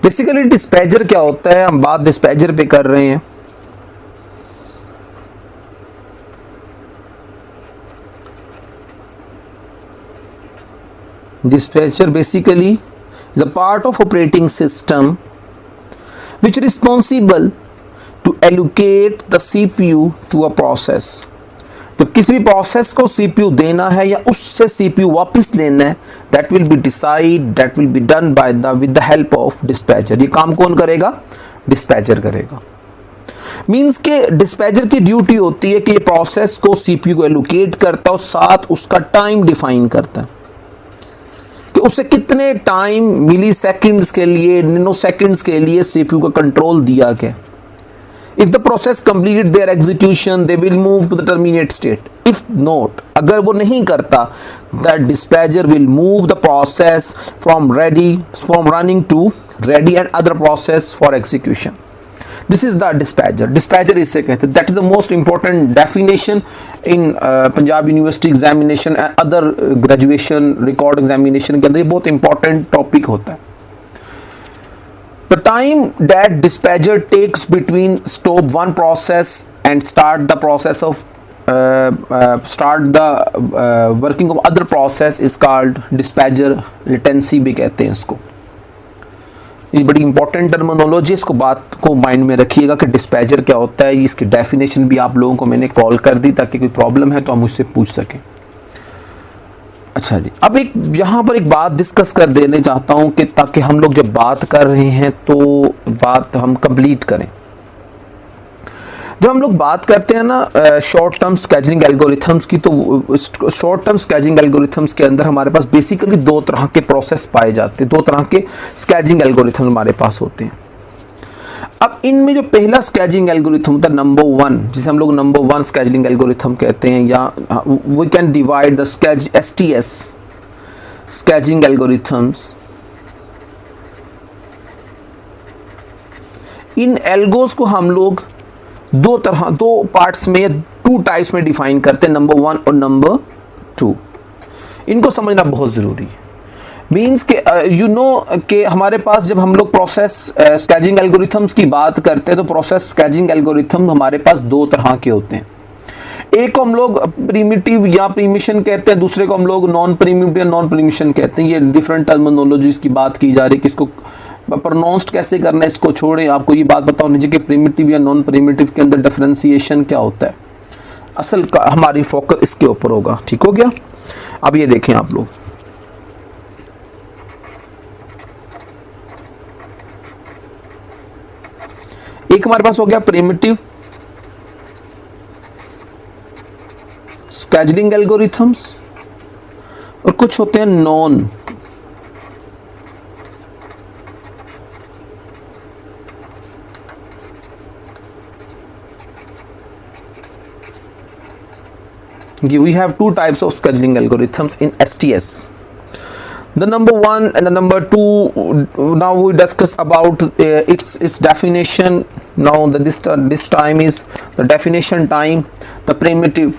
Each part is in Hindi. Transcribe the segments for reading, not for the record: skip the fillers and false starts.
बेसिकली डिस्पैचर क्या होता है, हम बात डिस्पैचर पे कर रहे हैं। Dispatcher basically is a part of operating system which is responsible to allocate the CPU to a process। जब किसी भी प्रोसेस को CPU देना है या उससे CPU वापस लेना है, that will be done with the help of dispatcher। ये काम कौन करेगा? डिस्पैचर करेगा। मीन्स के डिस्पैचर की ड्यूटी होती है कि ये प्रोसेस को CPU को एलोकेट करता है और साथ उसका टाइम डिफाइन करता है कि उसे कितने टाइम, मिली सेकेंड्स के लिए, नैनो सेकेंड्स के लिए CPU का कंट्रोल दिया गया। If the process complete their execution, they will move to the terminate state. If not, अगर वो नहीं करता, that dispatcher will move the process from running to ready and other process for execution. This is the dispatcher. Dispatcher इसे कहते हैं। That is the most important definition in Punjab University examination and other graduation record examination के अंदर ये बहुत important topic होता है। The time that dispatcher takes between stop one process and start the working of other process is called dispatcher latency भी कहते हैं इसको। ये बड़ी इंपॉर्टेंट टर्मिनोलॉजी, इसको बात को माइंड में रखिएगा कि डिस्पैचर क्या होता है। इसकी डेफिनेशन भी आप लोगों को मैंने कॉल कर दी ताकि कोई प्रॉब्लम है तो आप मुझसे पूछ सकें। अच्छा जी, अब यहाँ पर एक बात डिस्कस कर देने चाहता हूँ कि ताकि हम लोग जब बात कर रहे हैं तो बात हम कंप्लीट करें। जब हम लोग बात करते हैं ना शॉर्ट टर्म स्केजुलिंग एल्गोरिथम्स की, तो शॉर्ट टर्म स्केजुलिंग एल्गोरिथम्स के अंदर हमारे पास बेसिकली दो तरह के प्रोसेस पाए जाते हैं, दो तरह के स्केजुलिंग एल्गोरिथम्स हमारे पास होते हैं। अब इनमें जो पहला स्केजुलिंग एल्गोरिथम होता है नंबर 1, जिसे हम लोग नंबर 1 स्केजुलिंग एल्गोरिथम कहते हैं, या we can divide the STS scheduling algorithms. इन एल्गोस को हम लोग दो पार्ट्स में या 2 टाइप्स में डिफाइन करते हैं, नंबर 1 और नंबर 2। इनको समझना बहुत ज़रूरी है। मीन्स के यू नो कि हमारे पास जब हम लोग प्रोसेस स्केजुलिंग एल्गोरिथम्स की बात करते हैं तो प्रोसेस स्केजुलिंग एल्गोरिथम हमारे पास 2 तरह के होते हैं। एक को हम लोग प्रिमिटिव या प्रीमिशन कहते हैं, दूसरे को हम लोग नॉन प्रिमिटिव या नॉन प्रीमिशन कहते हैं। ये डिफरेंट टर्मिनोलॉजीज की बात की जा रही है कि इसको प्रोनाउंस्ड कैसे करना है, इसको छोड़ें। आपको ये बात बताओ नीचे कि प्रिमिटिव या नॉन प्रिमिटिव के अंदर डिफरेंशिएशन क्या होता है। असल का हमारी फोकस इसके ऊपर होगा। ठीक हो गया? अब ये देखें आप लोग, एक हमारे पास हो गया प्रिमिटिव स्केजुलिंग एल्गोरिथम्स और कुछ होते हैं non we have 2 types of scheduling algorithms in STS. The number 1 and the number 2, now we discuss about its definition. Now this time is the definition time, the primitive।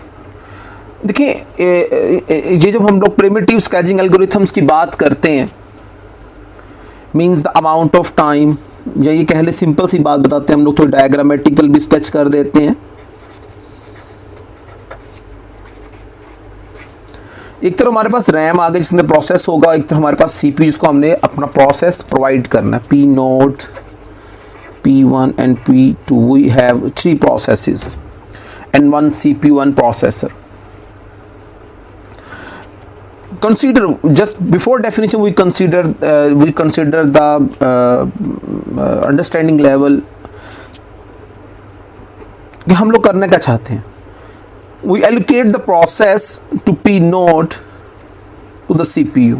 देखिए ये जब हम लोग प्रिमिटिव स्केजुलिंग एल्गोरिथम्स की बात करते हैं, means the amount of time, या ये कह ले सिंपल सी बात बताते हैं हम लोग, थोड़ी डायग्रामेटिकल भी स्केच कर देते हैं। एक तरफ हमारे पास रैम आ गई जिसके अंदर प्रोसेस होगा, एक तरफ हमारे पास CPU जिसको हमने अपना प्रोसेस प्रोवाइड करना है, P0, P1 and P2। We have 3 processes and 1 CPU, 1 processor। Consider just before definition we consider the understanding level कि हम लोग करना क्या चाहते हैं। We allocate the process to P0 to the CPU।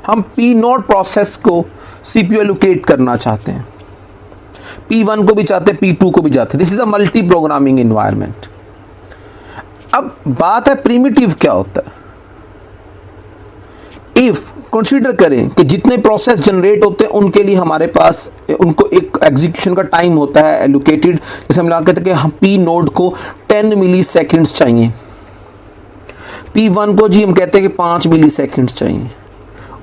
हम P0 प्रोसेस को CPU allocate करना चाहते हैं, P1 को भी चाहते हैं, P2 को भी चाहते हैं। This is a multi programming environment. अब बात है प्रिमिटिव क्या होता है। इफ कंसीडर करें कि जितने प्रोसेस जनरेट होते हैं उनके लिए हमारे पास उनको एक एग्जीक्यूशन का टाइम होता है एलोकेटेड। जैसे हम कहते हैं कि हम P नोड को 10 मिली सेकेंड्स चाहिए, P1 को जी हम कहते हैं कि 5 मिली सेकेंड्स चाहिए,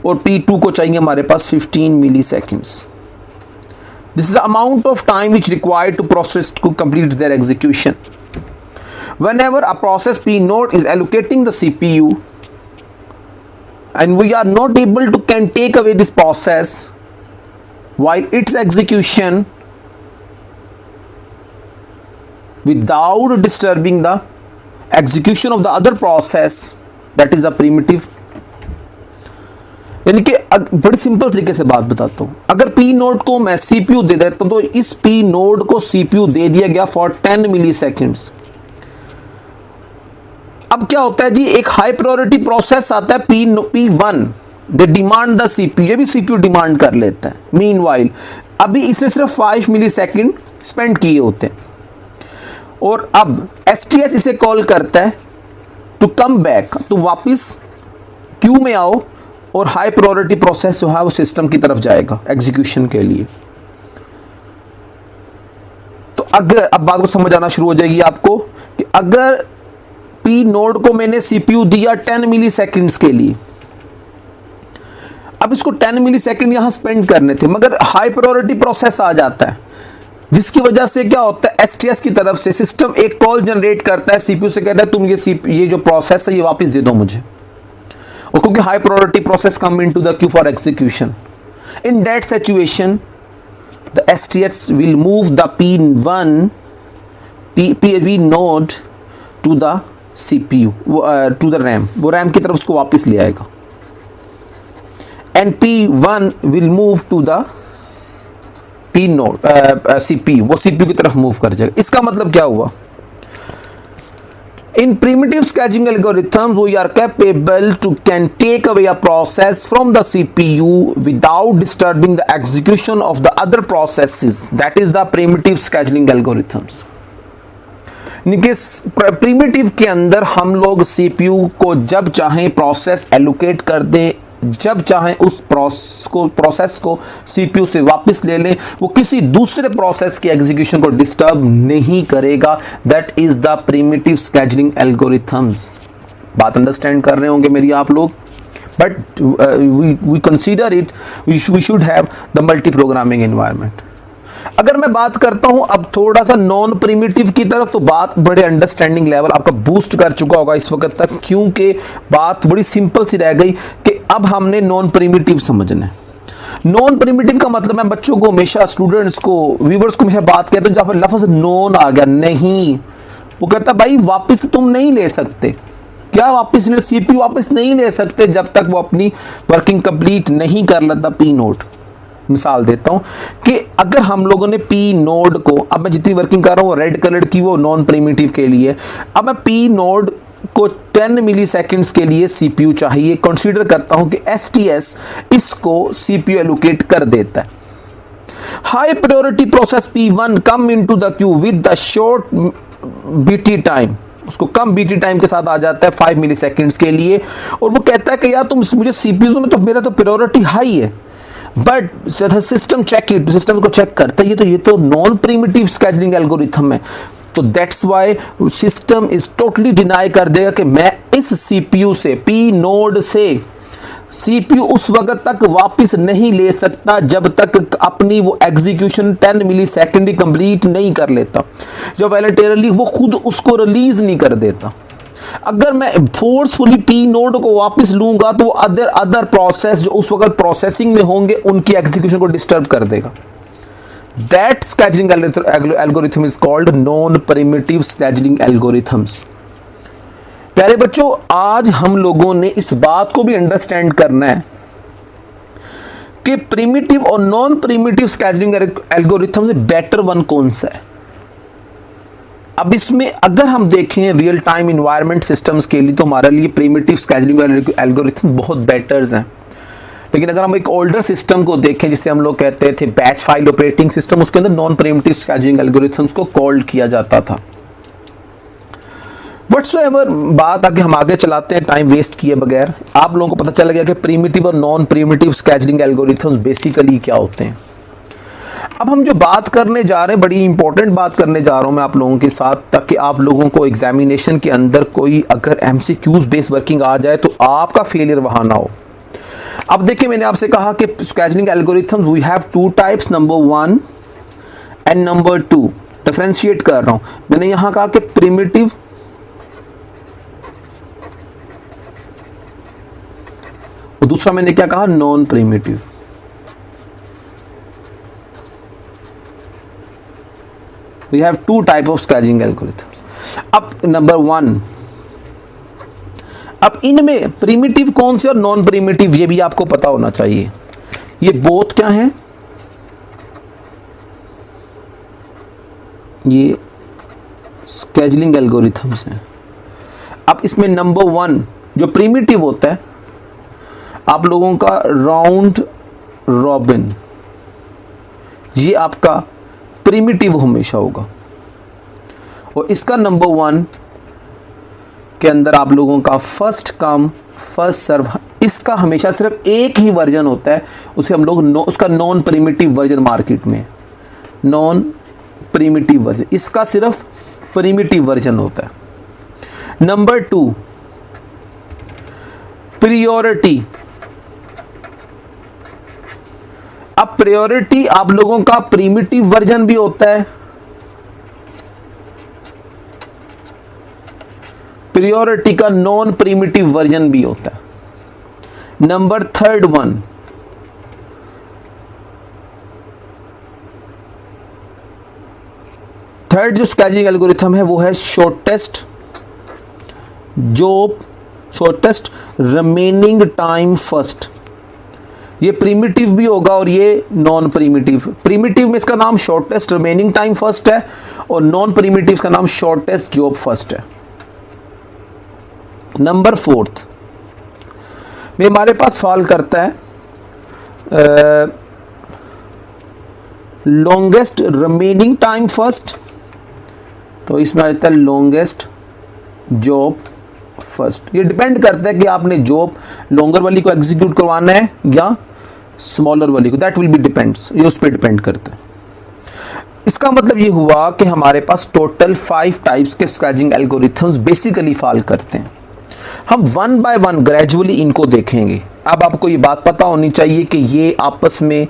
और P2 को चाहिए हमारे पास 15 मिली seconds. This is the amount of time which required to process to complete their execution. Whenever a process P node is allocating the CPU and we are not able to can take away this process while its execution without disturbing the execution of the other process, that is a primitive. यानी कि बड़ी सिंपल तरीके से बात बताता हूँ, अगर पी नोड को मैं सीपीयू दे देता हूँ तो इस पी नोड को सीपीयू दे दिया गया फॉर 10 मिली सेकेंड्स। अब क्या होता है जी, एक हाई प्रायोरिटी प्रोसेस आता है P1, they demand the CPU, ये भी सीपीयू डिमांड कर लेता है। मीनवाइल अभी इसने सिर्फ 5 मिली सेकेंड स्पेंड किए होते हैं और अब STS इसे कॉल करता है टू कम बैक, तो वापस क्यू में आओ और हाई प्रायोरिटी प्रोसेस जो है वो सिस्टम की तरफ जाएगा एग्जीक्यूशन के लिए। तो अगर अब बात को समझ आना शुरू हो जाएगी आपको कि अगर पी नोड को मैंने सीपीयू दिया 10 मिली सेकेंड्स के लिए, अब इसको 10 मिली सेकेंड यहां स्पेंड करने थे, मगर हाई प्रायोरिटी प्रोसेस आ जाता है जिसकी वजह से क्या होता है, STS की तरफ से सिस्टम एक कॉल जनरेट करता है सीपीयू से, कहता है तुम ये जो प्रोसेस है ये वापस दे दो मुझे, और क्योंकि high priority process come into the queue for execution. In that situation the STS will move the P node to the CPU to the RAM, वो रैम की तरफ उसको वापस ले आएगा, and P1 will move to the P node CPU, वो CPU की तरफ मूव कर जाएगा। इसका मतलब क्या हुआ, in primitive scheduling algorithms we are capable to can take away a process from the CPU without disturbing the execution of the other processes, that is the primitive scheduling algorithms। Primitive के अंदर हम लोग CPU को जब चाहें प्रोसेस एलोकेट कर दें, जब चाहें उस प्रोसेस को CPU से वापस ले लें, वो किसी दूसरे प्रोसेस के एग्जीक्यूशन को डिस्टर्ब नहीं करेगा। That is the primitive scheduling algorithms. बात अंडरस्टैंड कर रहे होंगे मेरी आप लोग, but we consider it we should have the multi programming environment. अगर मैं बात करता हूं अब थोड़ा सा नॉन प्रिमिटिव की तरफ, तो बात बड़े अंडरस्टैंडिंग लेवल आपका बूस्ट कर चुका होगा इस वक्त तक, क्योंकि बात बड़ी सिंपल सी रह गई कि अब हमने नॉन प्रिमिटिव समझना है। नॉन प्रिमिटिव का मतलब मैं बच्चों को हमेशा, स्टूडेंट्स को, व्यूवर्स को हमेशा बात कहता हूं जहां पर लफ्ज नॉन आ गया, नहीं, वो कहता भाई वापस तुम नहीं ले सकते। क्या वापस CPU वापस नहीं ले सकते जब तक वो अपनी वर्किंग कंप्लीट नहीं कर लेता पी नोड। मिसाल देता हूं कि अगर हम लोगों ने पी नोड को, अब मैं जितनी वर्किंग कर रहा हूं रेड कलर की वो नॉन प्रिमिटिव के लिए, अब मैं पी नोड को 10 मिली सेकेंड्स के लिए CPU चाहिए, कंसीडर करता हूं कि STS इसको CPU एलोकेट कर देता है। High priority process P1 come into the Q with the short BT time, उसको कम BT टाइम के साथ आ जाता है 5 मिली सेकेंड्स के लिए, और वो कहता है कि यार तुम मुझे CPU में, तो मेरा तो प्रायोरिटी हाई है, but system check it, system को चेक करता है ये तो नॉन प्रिमिटिव स्केड्यूलिंग एल्गोरिथम है, तो that's why system is totally deny कर देगा कि मैं इस CPU से, पी नोड से CPU उस वक्त तक वापस नहीं ले सकता जब तक अपनी वो एग्जीक्यूशन 10 मिली सेकेंड कंप्लीट नहीं कर लेता, जब वॉलंटरली वो खुद उसको रिलीज नहीं कर देता। अगर मैं फोर्सफुली पी नोड को वापस लूंगा तो अदर प्रोसेस जो उस वक्त प्रोसेसिंग में होंगे उनकी एग्जीक्यूशन को डिस्टर्ब कर देगा। That scheduling algorithm is called non primitive scheduling algorithms. प्यारे बच्चों, आज हम लोगों ने इस बात को भी अंडरस्टैंड करना है कि प्रिमिटिव और नॉन प्रिमिटिव स्केड्यूलिंग एल्गोरिथम से बेटर वन कौन सा है। अब इसमें अगर हम देखें रियल टाइम इन्वायरमेंट सिस्टम्स के लिए तो हमारे लिए प्रिमिटिव स्केड्यूलिंग एल्गोरिथम बहुत बेटर्स हैं, लेकिन अगर हम एक ओल्डर सिस्टम को देखें जिसे हम लोग कहते थे बैच फाइल ऑपरेटिंग सिस्टम, उसके अंदर नॉन प्रिमिटिव स्केड्यूलिंग एल्गोरिथम्स को कॉल्ड किया जाता था। व्हाट्सएवर बात आगे हम आगे चलाते हैं टाइम वेस्ट किए बगैर, आप लोगों को पता चल गया कि प्रिमिटिव और non primitive scheduling algorithms basically क्या होते हैं। अब हम जो बात करने जा रहे हैं, बड़ी इंपॉर्टेंट बात करने जा रहा हूं मैं आप लोगों के साथ, ताकि आप लोगों को एग्जामिनेशन के अंदर कोई अगर MCQs बेस्ड वर्किंग आ जाए तो आपका फेलियर वहां ना हो। अब देखिए, मैंने आपसे कहा कि scheduling algorithms we have two types. Number 1 and number 2, differentiate कर रहा हूं, मैंने यहां कहा कि प्रिमिटिव और दूसरा मैंने क्या कहा, non primitive. We have two type of staging algorithms. अब नंबर 1, अब इनमें प्रिमिटिव कौन से और नॉन प्रिमिटिव ये भी आपको पता होना चाहिए। ये बोथ क्या हैं, ये स्केजुलिंग एल्गोरिथम्स हैं। अब इसमें नंबर 1 जो प्रिमिटिव होता है आप लोगों का राउंड रॉबिन, ये आपका प्रिमिटिव हमेशा होगा। और इसका नंबर 1 के अंदर आप लोगों का फर्स्ट कम फर्स्ट सर्व, इसका हमेशा सिर्फ एक ही वर्जन होता है, उसे हम लोग उसका नॉन प्रिमिटिव वर्जन मार्केट में, नॉन प्रिमिटिव वर्जन, इसका सिर्फ प्रिमिटिव वर्जन होता है। Number 2, priority. अब प्रायोरिटी आप लोगों का प्रिमिटिव वर्जन भी होता है, प्रायोरिटी का नॉन प्रिमिटिव वर्जन भी होता है। नंबर 3 थर्ड जो स्केजिंग एल्गोरिथम है वो है शॉर्टेस्ट रिमेनिंग टाइम फर्स्ट। ये प्रिमिटिव भी होगा और ये नॉन प्रिमिटिव। प्रिमिटिव में इसका नाम शॉर्टेस्ट रिमेनिंग टाइम फर्स्ट है और नॉन प्रिमिटिव का नाम शॉर्टेस्ट जॉब फर्स्ट है। नंबर 4 में हमारे पास फॉल करता है लॉन्गेस्ट रिमेनिंग टाइम फर्स्ट, तो इसमें आ जाता है लॉन्गेस्ट जॉब फर्स्ट। ये डिपेंड करता है कि आपने जॉब लॉन्गर वाली को एग्जीक्यूट करवाना है या स्मॉलर वाली को, दैट विल बी डिपेंड्स, ये उस पर डिपेंड करता है। इसका मतलब ये हुआ कि हमारे पास टोटल 5 टाइप्स के स्केजिंग एल्गोरिथम्स बेसिकली फॉल करते हैं। हम 1 बाय 1 ग्रेजुअली इनको देखेंगे। अब आपको ये बात पता होनी चाहिए कि ये आपस में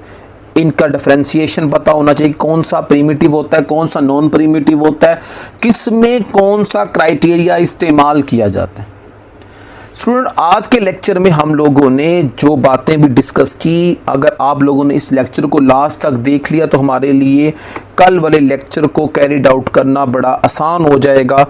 इनका डिफरेंशिएशन पता होना चाहिए, कौन सा प्रिमिटिव होता है, कौन सा नॉन प्रिमिटिव होता है, किस में कौन सा क्राइटेरिया इस्तेमाल किया जाता है। स्टूडेंट, आज के लेक्चर में हम लोगों ने जो बातें भी डिस्कस की, अगर आप लोगों ने इस लेक्चर को लास्ट तक देख लिया तो हमारे लिए कल वाले लेक्चर को कैरिड आउट करना बड़ा आसान हो जाएगा।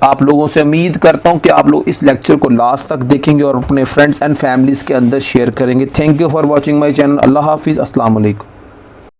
आप लोगों से उम्मीद करता हूं कि आप लोग इस लेक्चर को लास्ट तक देखेंगे और अपने फ्रेंड्स एंड फैमिलीज़ के अंदर शेयर करेंगे। Thank you for watching my channel. अल्लाह हाफिज़। अस्सलाम वालेकुम।